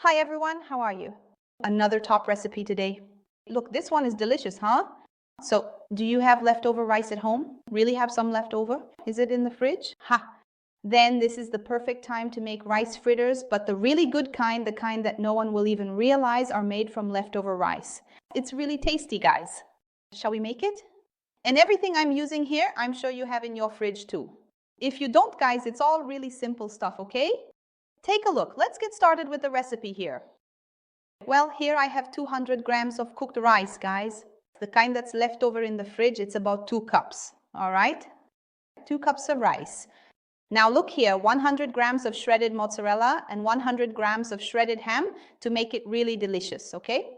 Hi everyone, how are you? Another top recipe today. Look, this one is delicious, huh? So, do you have leftover rice at home? Really have some leftover? Is it in the fridge? Ha! Then this is the perfect time to make rice fritters, but the really good kind, the kind that no one will even realize are made from leftover rice. It's really tasty, guys. Shall we make it? And everything I'm using here, I'm sure you have in your fridge too. If you don't, guys, it's all really simple stuff, okay? Take a look. Let's get started with the recipe here. Well, here I have 200 grams of cooked rice, guys. The kind that's left over in the fridge, it's about 2 cups, all right? 2 cups of rice. Now look here, 100 grams of shredded mozzarella and 100 grams of shredded ham to make it really delicious, okay?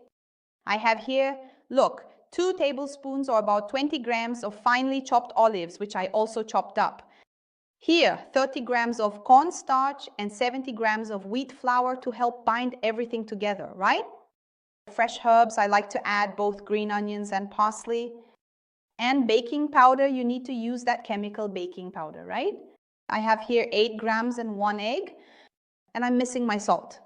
I have here, look, 2 tablespoons or about 20 grams of finely chopped olives, which I also chopped up. Here, 30 grams of cornstarch and 70 grams of wheat flour to help bind everything together, right? Fresh herbs, I like to add both green onions and parsley. And baking powder, you need to use that chemical baking powder, right? I have here 8 grams and 1 egg. And I'm missing my salt.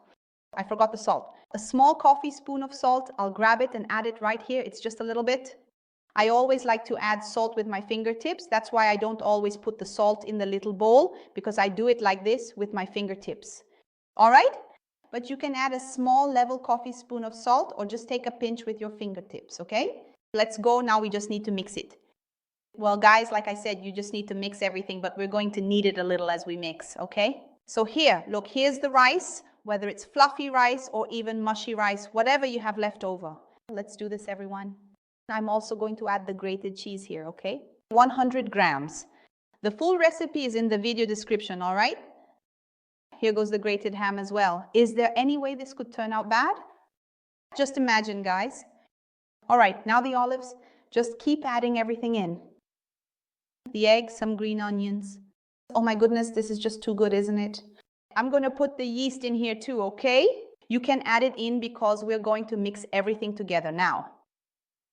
I forgot the salt. A small coffee spoon of salt, I'll grab it and add it right here. It's just a little bit. I always like to add salt with my fingertips. That's why I don't always put the salt in the little bowl, because I do it like this with my fingertips. All right? But you can add a small level coffee spoon of salt or just take a pinch with your fingertips, okay? Let's go. Now we just need to mix it. Well, guys, like I said, you just need to mix everything, but we're going to knead it a little as we mix, okay? So here, look, here's the rice, whether it's fluffy rice or even mushy rice, whatever you have left over. Let's do this, everyone. I'm also going to add the grated cheese here, okay? 100 grams. The full recipe is in the video description, all right? Here goes the grated ham as well. Is there any way this could turn out bad? Just imagine, guys. All right, now the olives. Just keep adding everything in. The egg, some green onions. Oh my goodness, this is just too good, isn't it? I'm going to put the yeast in here too, okay? You can add it in because we're going to mix everything together now.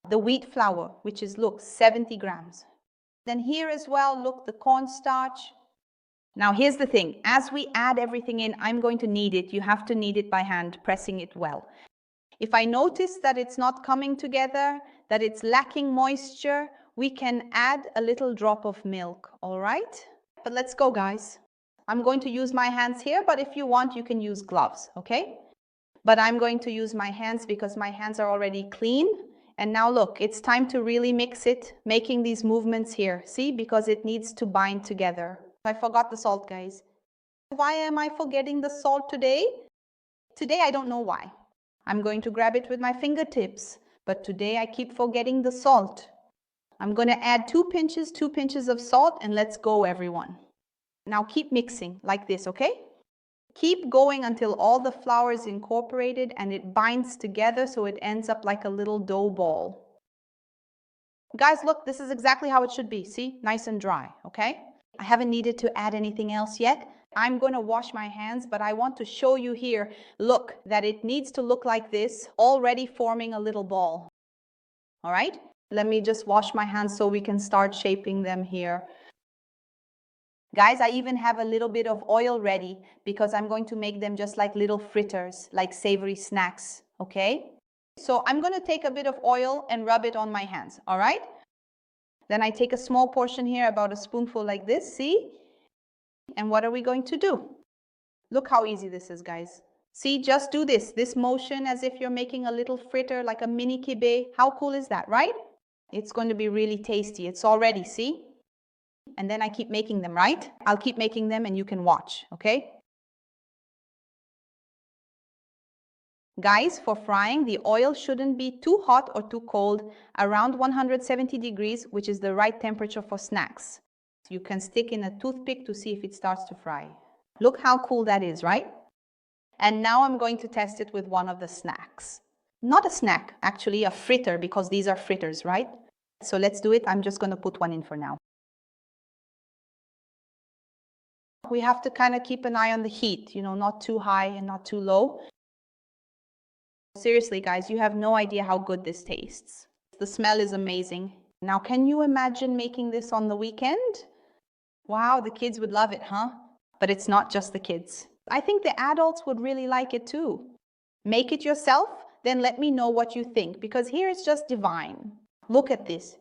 The wheat flour, which is, look, 70 grams. Then here as well, look, the cornstarch. Now here's the thing, as we add everything in, I'm going to knead it. You have to knead it by hand, pressing it well. If I notice that it's not coming together, that it's lacking moisture, we can add a little drop of milk, all right? But let's go, guys. I'm going to use my hands here, but if you want, you can use gloves, okay? But I'm going to use my hands because my hands are already clean. And now look, it's time to really mix it, making these movements here. See, because it needs to bind together. I forgot the salt, guys. Why am I forgetting the salt today? Today, I don't know why. I'm going to grab it with my fingertips, but today I keep forgetting the salt. I'm going to add 2 pinches of salt, and let's go, everyone. Now keep mixing like this, okay? Keep going until all the flour is incorporated and it binds together so it ends up like a little dough ball. Guys, look, this is exactly how it should be. See? Nice and dry, okay? I haven't needed to add anything else yet. I'm going to wash my hands, but I want to show you here, look, that it needs to look like this, already forming a little ball. All right? Let me just wash my hands so we can start shaping them here. Guys, I even have a little bit of oil ready because I'm going to make them just like little fritters, like savory snacks, okay? So I'm going to take a bit of oil and rub it on my hands, all right? Then I take a small portion here, about a spoonful like this, see? And what are we going to do? Look how easy this is, guys. See, just do this motion as if you're making a little fritter, like a mini kibbeh. How cool is that, right? It's going to be really tasty. It's all ready, see? And then I keep making them, right? I'll keep making them and you can watch, okay? Guys, for frying, the oil shouldn't be too hot or too cold, around 170 degrees, which is the right temperature for snacks. You can stick in a toothpick to see if it starts to fry. Look how cool that is, right? And now I'm going to test it with one of the snacks. Not a snack, actually a fritter, because these are fritters, right? So let's do it. I'm just going to put one in for now. We have to kind of keep an eye on the heat, you know, not too high and not too low. Seriously, guys, you have no idea how good this tastes. The smell is amazing. Now, can you imagine making this on the weekend? Wow, the kids would love it, huh? But it's not just the kids. I think the adults would really like it too. Make it yourself, then let me know what you think, because here it's just divine. Look at this.